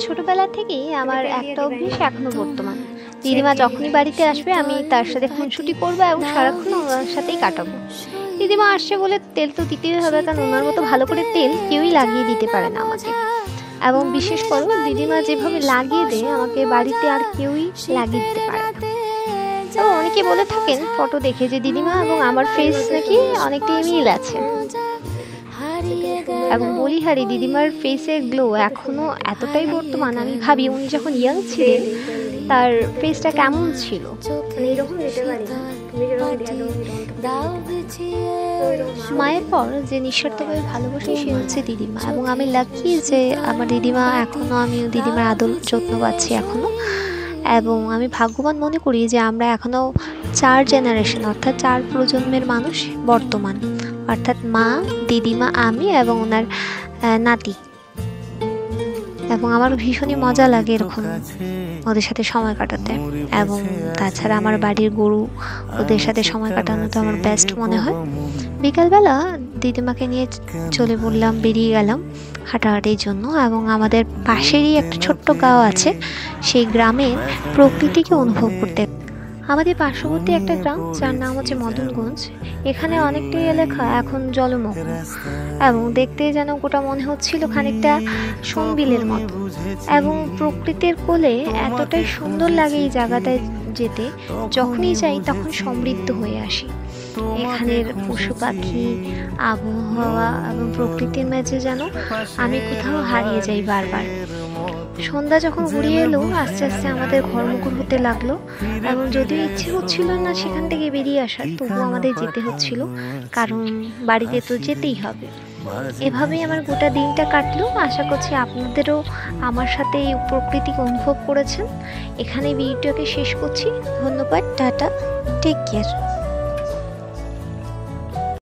ছোটবেলা থেকেই আমার একটা অভ্যেস এখনো বর্তমান। দিদিমা যখনই বাড়িতে আসবে আমি তার সাথে খুনসুটি করবো এবং সারাক্ষণ ওনার সাথেই কাটাবো। দিদিমা আসছে বলে তেল তো দিতেই হবে, কারণ ওনার মতো ভালো করে তেল কেউই লাগিয়ে দিতে পারে না আমাকে। এবং বিশেষ করে দিদিমা যেভাবে লাগিয়ে দেয় আমাকে বাড়িতে আর কেউই লাগিয়ে দিতে পারে না। তো অনেকে বলে থাকেন ফটো দেখে যে দিদিমা এবং আমার ফেস নাকি অনেকটাই মিল আছে, এবং বলিহারি দিদিমার ফেসের গ্লো এখনো এতটাই বর্তমান। আমি ভাবি উনি যখন ইয়াং ছিলেন তার ফেসটা কেমন ছিল। মায়ের পর যে নিঃস্বার্থভাবে ভালোবাসি সে হচ্ছে দিদিমা, এবং আমি লাকি যে আমার দিদিমা এখনো, আমি দিদিমার আদর যত্ন পাচ্ছি এখনো। এবং আমি ভাগ্যবান মনে করি যে আমরা এখনো 4 জেনারেশন অর্থাৎ 4 প্রজন্মের মানুষ বর্তমান, অর্থাৎ মা, দিদিমা, আমি এবং ওনার নাতি। এবং আমার ভীষণই মজা লাগে এরকম ওদের সাথে সময় কাটাতে। এবং তাছাড়া আমার বাড়ির গরু, ওদের সাথে সময় কাটানো তো আমার বেস্ট মনে হয়। বিকালবেলা দিদিমাকে নিয়ে চলে বললাম, বেরিয়ে গেলাম হাঁটাহাঁটির জন্য। এবং আমাদের পাশেরই একটা ছোট্ট গাঁও আছে, সেই গ্রামের প্রকৃতিকে অনুভব করতে। আমাদের পার্শ্ববর্তী একটা গ্রাম যার নাম হচ্ছে মদনগঞ্জ। এখানে অনেকটাই এলাকা এখন জলমগ্ন, এবং দেখতে যেন গোটা মনে হচ্ছিল খানিকটা সনবিলের মতো। এবং প্রকৃতির কোলে এতটাই সুন্দর লাগে এই জায়গাটায় যেতে, যখনই যাই তখন সমৃদ্ধ হয়ে আসি। এখানের পশু পাখি, আবহাওয়া এবং প্রকৃতির মাঝে যেন আমি কোথাও হারিয়ে যাই বারবার। সন্ধ্যা যখন ঘুরিয়ে এলো আস্তে আস্তে আমাদের ঘরমুখর হতে লাগলো, এবং যদিও ইচ্ছে হচ্ছিল না সেখান থেকে বেরিয়ে আসার, তবুও আমাদের যেতে হচ্ছিল, কারণ বাড়িতে তো যেতেই হবে। এভাবেই আমার গোটা দিনটা কাটলো। আশা করছি আপনাদেরও আমার সাথে এই প্রকৃতিকে অনুভব করেছেন। এখানে ভিডিওকে শেষ করছি। ধন্যবাদ, টাটা, টেক কেয়ার।